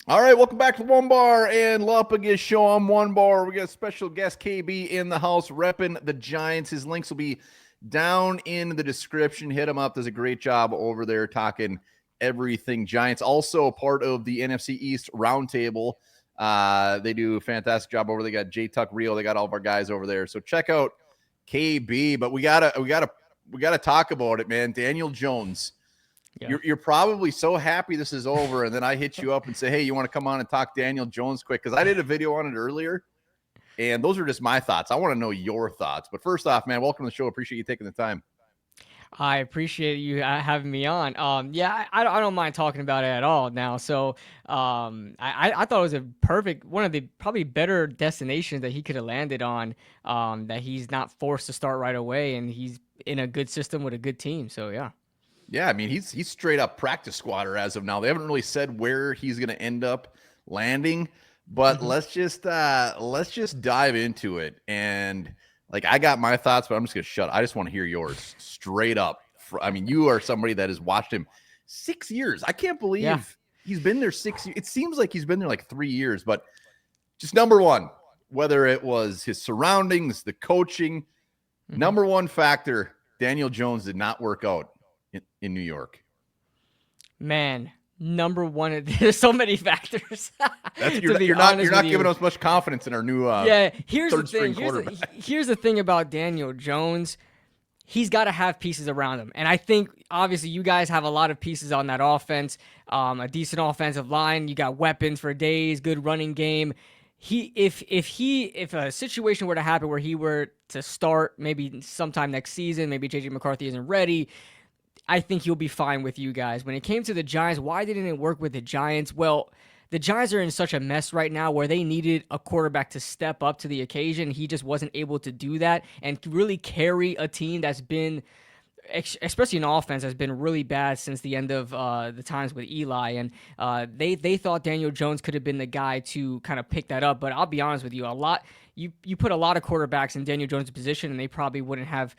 All right, welcome back to Onebar and Lupagus show on Onebar. We got a special guest KB in the house repping the Giants. His links will be down in the description. Hit him up. Does a great job over there talking everything Giants. Also part of the NFC East Roundtable. They do a fantastic job over there. They got J Tuck Rio. They got all of our guys over there. So check out KB. But we gotta talk about it, man. Daniel Jones. Yeah. You're probably so happy this is over, and then I hit you up and say, hey, you want to come on and talk Daniel Jones quick? Because I did a video on it earlier, and those are just my thoughts. I want to know your thoughts. But first off, man, welcome to the show. Appreciate you taking the time. I appreciate you having me on. Yeah, I don't mind talking about it at all now. So, I thought it was a perfect one of the probably better destinations that he could have landed on. That he's not forced to start right away, and he's in a good system with a good team. So yeah. Yeah, I mean, he's straight up practice squatter as of now. They haven't really said where he's going to end up landing, but hmm let's just dive into it. And like, I got my thoughts, but I'm just going to shut. I just want to hear yours straight up. I mean, you are somebody that has watched him 6 years. I can't Yeah. believe he's been there 6 years. It seems like he's been there like 3 years, but just number one, whether it was his surroundings, the coaching, hmm number one factor, Daniel Jones did not work out in New York. Man, number one. There's so many factors. That's To be you're not honest with you. giving us much confidence in our new Yeah. Here's the third thing. string quarterback. Here's the thing about Daniel Jones. He's got to have pieces around him. And I think obviously you guys have a lot of pieces on that offense, a decent offensive line. You got weapons for days, good running game. If a situation were to happen where he were to start maybe sometime next season, maybe JJ McCarthy isn't ready, I think he'll be fine with you guys. When it came to the Giants, why didn't it work with the Giants? Well, the Giants are in such a mess right now where they needed a quarterback to step up to the occasion. He just wasn't able to do that and really carry a team that's been, especially an offense, has been really bad since the end of the times with Eli. And they thought Daniel Jones could have been the guy to kind of pick that up. But I'll be honest with you, you put a lot of quarterbacks in Daniel Jones' position, and they probably wouldn't have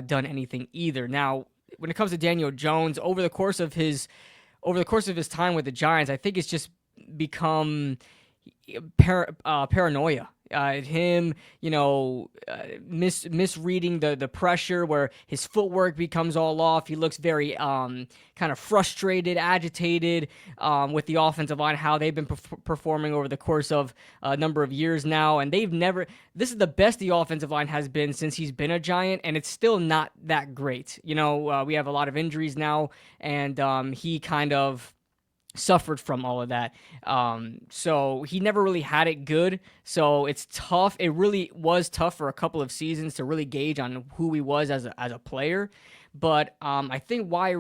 done anything either. Now, when it comes to Daniel Jones, over the course of his time with the Giants, I think it's just become paranoia. Him, misreading the pressure where his footwork becomes all off. He looks very kind of frustrated, agitated with the offensive line, how they've been performing over the course of a number of years now. And this is the best the offensive line has been since he's been a Giant, and it's still not that great. We have a lot of injuries now, and he kind of suffered from all of that. So he never really had it good. So it's tough. It really was tough for a couple of seasons to really gauge on who he was as a player. But I think why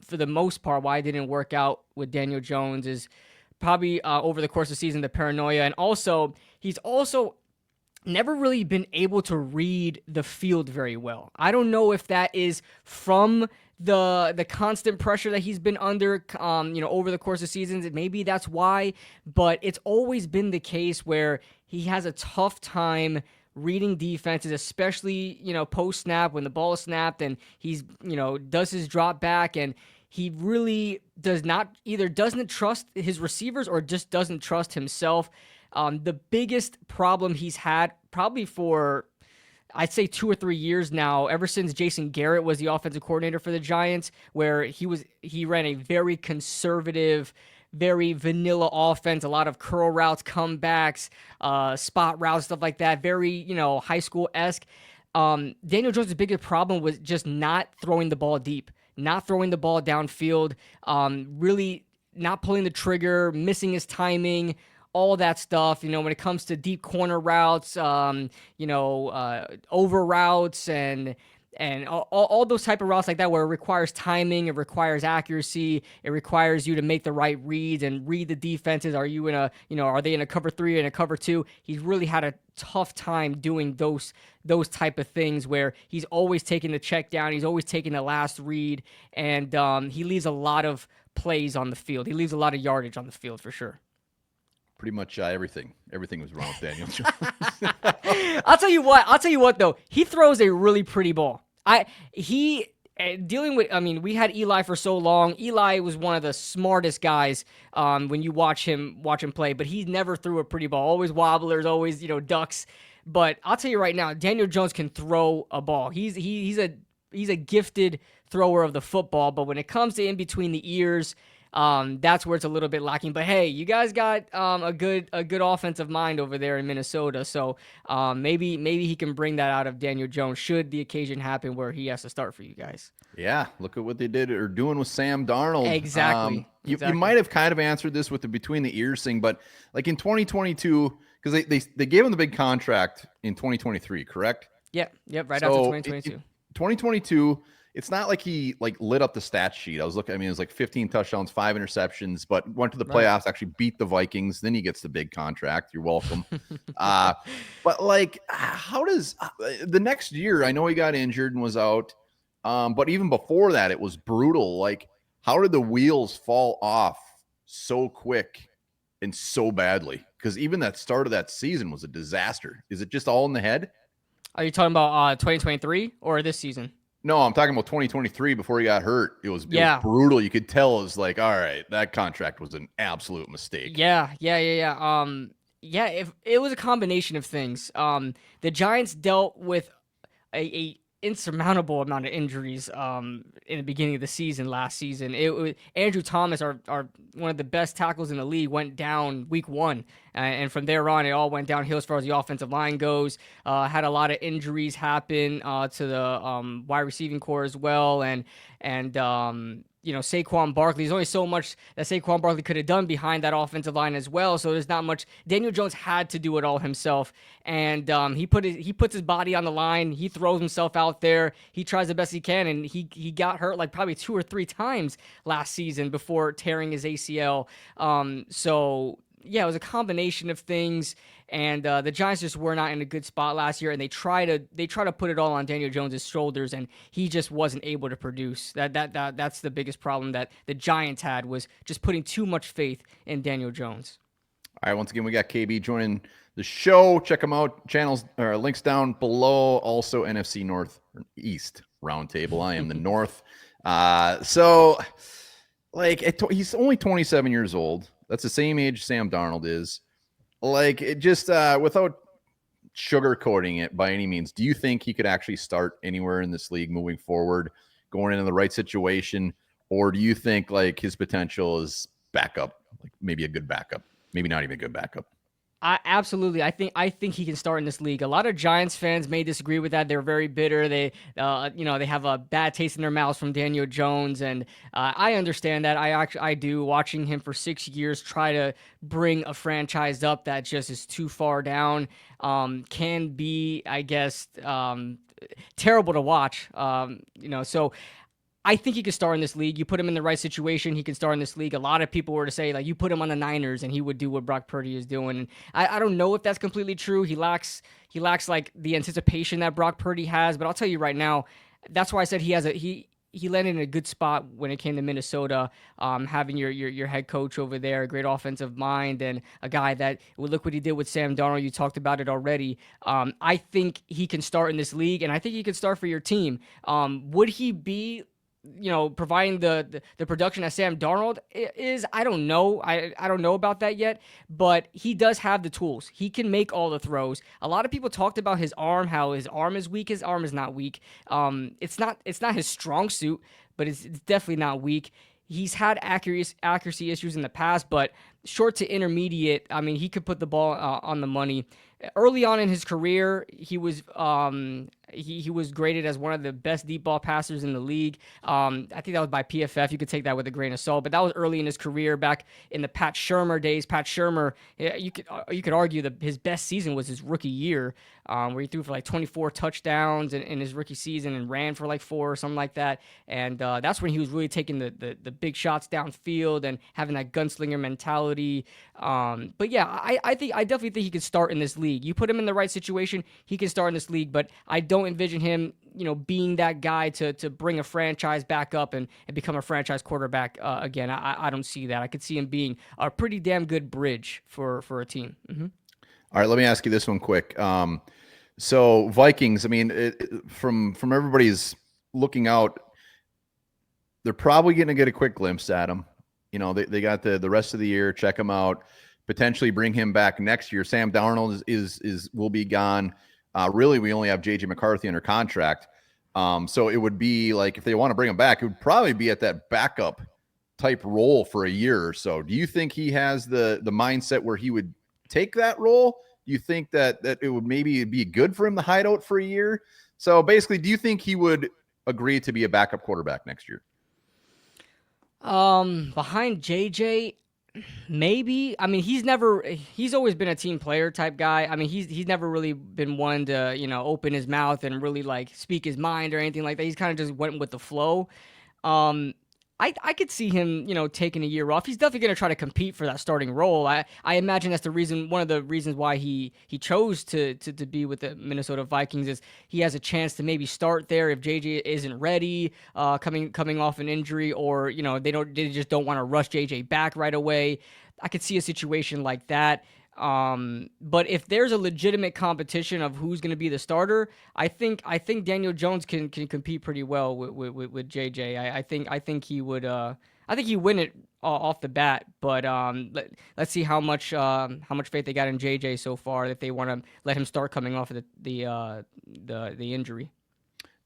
for the most part, why it didn't work out with Daniel Jones is probably over the course of the season, the paranoia. And also, he's also never really been able to read the field very well. I don't know if that is from the constant pressure that he's been under, over the course of seasons. Maybe that's why, but it's always been the case where he has a tough time reading defenses, especially, post snap when the ball is snapped and he's, does his drop back, and he really doesn't trust his receivers or just doesn't trust himself. The biggest problem he's had probably for, I'd say, 2 or 3 years now, ever since Jason Garrett was the offensive coordinator for the Giants, where he ran a very conservative, very vanilla offense, a lot of curl routes, comebacks, spot routes, stuff like that, very, high school-esque. Daniel Jones' biggest problem was just not throwing the ball deep, not throwing the ball downfield, really not pulling the trigger, missing his timing, all that stuff. When it comes to deep corner routes, over routes and all those type of routes like that, where it requires timing, it requires accuracy, it requires you to make the right reads and read the defenses. Are they in a cover 3 and a cover 2? He's really had a tough time doing those type of things where he's always taking the check down, he's always taking the last read, and he leaves a lot of plays on the field. He leaves a lot of yardage on the field for sure. Pretty much everything was wrong with Daniel Jones. I'll tell you what though. He throws a really pretty ball. dealing with, I mean, we had Eli for so long. Eli was one of the smartest guys when you watch him play, but he never threw a pretty ball. Always wobblers, always ducks. But I'll tell you right now, Daniel Jones can throw a ball. He's a gifted thrower of the football, but when it comes to in between the ears, that's where it's a little bit lacking. But hey, you guys got a good offensive mind over there in Minnesota, so maybe he can bring that out of Daniel Jones should the occasion happen where he has to start for you guys. Yeah, look at what they did or doing with Sam Darnold. Exactly. You might have kind of answered this with the between the ears thing, but like in 2022, because they gave him the big contract in 2023, correct? Yep, right after 2022. 2022, it's not like he like lit up the stat sheet. I was looking, I mean, it was like 15 touchdowns, 5 interceptions, but went to the playoffs, actually beat the Vikings. Then he gets the big contract. You're welcome. But like, how does the next year? I know he got injured and was out. But even before that, it was brutal. Like, how did the wheels fall off so quick and so badly? Because even that start of that season was a disaster. Is it just all in the head? Are you talking about 2023 or this season? No, I'm talking about 2023 before he got hurt. It was brutal. You could tell it was like, all right, that contract was an absolute mistake. Yeah. If it was a combination of things. The Giants dealt with a insurmountable amount of injuries in the beginning of the season last season. It was Andrew Thomas, our one of the best tackles in the league, went down week 1, and from there on it all went downhill as far as the offensive line goes. Had a lot of injuries happen to the wide receiving core as well, and Saquon Barkley. There's only so much that Saquon Barkley could have done behind that offensive line as well. So there's not much. Daniel Jones had to do it all himself, and he puts his body on the line. He throws himself out there. He tries the best he can, and he got hurt like probably 2 or 3 times last season before tearing his ACL. So yeah, it was a combination of things, and the Giants just were not in a good spot last year, and they try to put it all on Daniel Jones' shoulders, and he just wasn't able to produce. That's the biggest problem that the Giants had, was just putting too much faith in Daniel Jones. All right, once again, we got KB joining the show. Check them out. Channels or links down below. Also, NFC North or East Roundtable. I am the North. So, like, he's only 27 years old. That's the same age Sam Darnold is. Like, it just without sugarcoating it by any means, do you think he could actually start anywhere in this league moving forward, going into the right situation? Or do you think like his potential is backup, like maybe a good backup, maybe not even a good backup? Absolutely. I think he can start in this league. A lot of Giants fans may disagree with that. They're very bitter. They have a bad taste in their mouths from Daniel Jones, and I understand that. I do. Watching him for 6 years try to bring a franchise up that just is too far down can be, I guess, terrible to watch. So I think he could start in this league. You put him in the right situation, he can start in this league. A lot of people were to say, like, you put him on the Niners and he would do what Brock Purdy is doing. And I don't know if that's completely true. He lacks like the anticipation that Brock Purdy has. But I'll tell you right now, that's why I said he landed in a good spot when it came to Minnesota, having your head coach over there, a great offensive mind, and a guy that, well, look what he did with Sam Darnold. You talked about it already. I think he can start in this league, and I think he can start for your team. Would he be providing the production that Sam Darnold is? I don't know. I don't know about that yet, but he does have the tools. He can make all the throws. A lot of people talked about his arm, how his arm is weak. His arm is not weak. It's not his strong suit, but it's definitely not weak. He's had accuracy issues in the past, but short to intermediate, I mean, he could put the ball on the money. Early on in his career, he was graded as one of the best deep ball passers in the league. I think that was by PFF. You could take that with a grain of salt, but that was early in his career, back in the Pat Shurmur days. Pat Shurmur, you could argue that his best season was his rookie year, where he threw for like 24 touchdowns in his rookie season and ran for like 4 or something like that. And that's when he was really taking the big shots downfield and having that gunslinger mentality. But yeah, I definitely think he could start in this league. You put him in the right situation, he can start in this league, but I don't envision him, being that guy to bring a franchise back up and become a franchise quarterback again. I don't see that. I could see him being a pretty damn good bridge for a team. Mm-hmm. All right, let me ask you this one quick. So Vikings, I mean, from everybody's looking out, they're probably going to get a quick glimpse at him. You know, they got the rest of the year, check him out, potentially bring him back next year. Sam Darnold is will be gone. Really, we only have JJ McCarthy under contract. So it would be like, if they want to bring him back, it would probably be at that backup type role for a year or so. Do you think he has the mindset where he would take that role? Do you think that it would maybe be good for him to hide out for a year? So basically, do you think he would agree to be a backup quarterback next year? Behind JJ, maybe. I mean, he's always been a team player type guy. I mean, he's never really been one to, open his mouth and really like speak his mind or anything like that. He's kind of just went with the flow. I could see him, taking a year off. He's definitely going to try to compete for that starting role. I imagine that's one of the reasons why he chose to be with the Minnesota Vikings is he has a chance to maybe start there if JJ isn't ready, coming off an injury, or they just don't want to rush JJ back right away. I could see a situation like that. But if there's a legitimate competition of who's going to be the starter, I think Daniel Jones can compete pretty well with JJ. I think he would. I think he win it off the bat. But let's see how much faith they got in JJ so far, if they want to let him start coming off of the injury.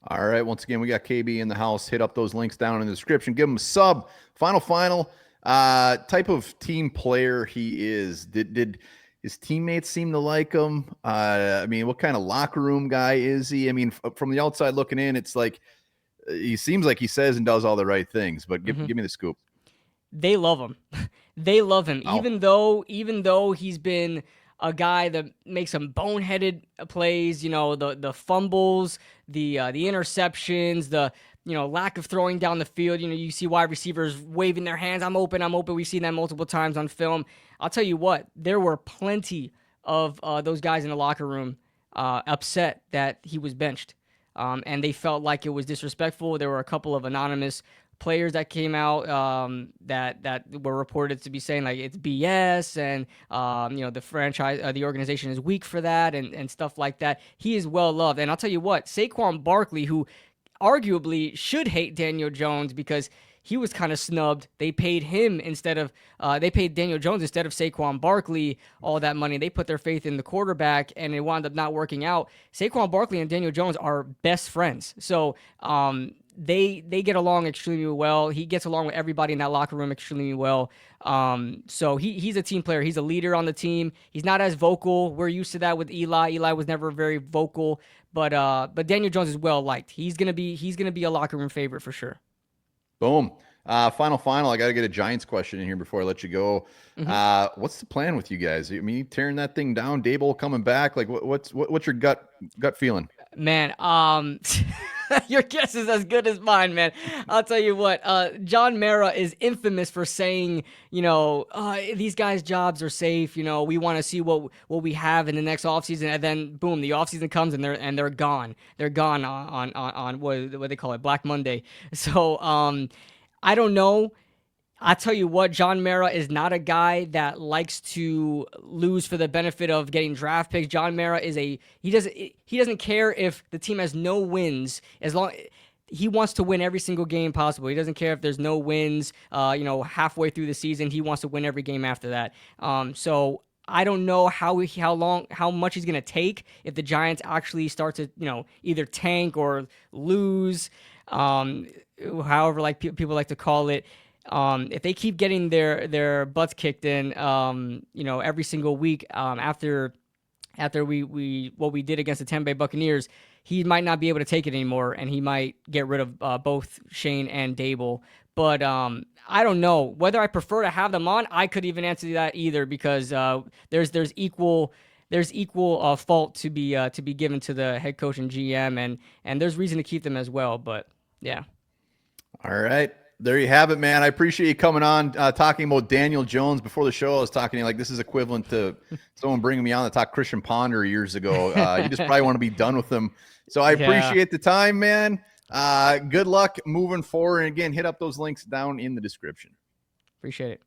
All right. Once again, we got KB in the house. Hit up those links down in the description. Give him a sub. Final. Type of team player he is. Did his teammates seem to like him? I mean, what kind of locker room guy is he? I mean, from the outside looking in, it's like he seems like he says and does all the right things. But give me the scoop. They love him. They love him, Oh. even though he's been a guy that makes some boneheaded plays. The fumbles, the interceptions, the lack of throwing down the field. You see wide receivers waving their hands. I'm open. We've seen that multiple times on film. I'll tell you what, there were plenty of those guys in the locker room upset that he was benched. And they felt like it was disrespectful. There were a couple of anonymous players that came out that were reported to be saying like it's BS and the franchise, the organization is weak for that and stuff like that. He is well loved. And I'll tell you what, Saquon Barkley, who arguably should hate Daniel Jones because he was kind of snubbed. They paid him they paid Daniel Jones instead of Saquon Barkley all that money. They put their faith in the quarterback, and it wound up not working out. Saquon Barkley and Daniel Jones are best friends. So they get along extremely well. He gets along with everybody in that locker room extremely well. So he's a team player. He's a leader on the team. He's not as vocal. We're used to that with Eli. Eli was never very vocal, but Daniel Jones is well liked. He's gonna be a locker room favorite for sure. Boom. Final. I got to get a Giants question in here before I let you go. What's the plan with you guys? I mean, you tearing that thing down, Dable coming back. Like, what's your gut feeling? Man, your guess is as good as mine, man. I'll tell you what, John Mara is infamous for saying, these guys' jobs are safe. We want to see what we have in the next offseason, and then boom, the offseason comes and they're gone. They're gone on what they call it, Black Monday. So I don't know. I tell you what, John Mara is not a guy that likes to lose for the benefit of getting draft picks. John Mara he doesn't care if the team has no wins, as long he wants to win every single game possible. He doesn't care if there's no wins, halfway through the season. He wants to win every game after that. So I don't know how much he's going to take if the Giants actually start to, either tank or lose, however like people like to call it. If they keep getting their butts kicked in, every single week, after we what we did against the Tampa Bay Buccaneers, he might not be able to take it anymore, and he might get rid of both Shane and Dable. But I don't know whether I prefer to have them on. I could even answer that either because there's equal fault to be given to the head coach and GM, and there's reason to keep them as well. But yeah. All right. There you have it, man. I appreciate you coming on, talking about Daniel Jones. Before the show, I was talking to you like this is equivalent to someone bringing me on to talk Christian Ponder years ago. You just probably want to be done with him. So I appreciate the time, man. Good luck moving forward. And again, hit up those links down in the description. Appreciate it.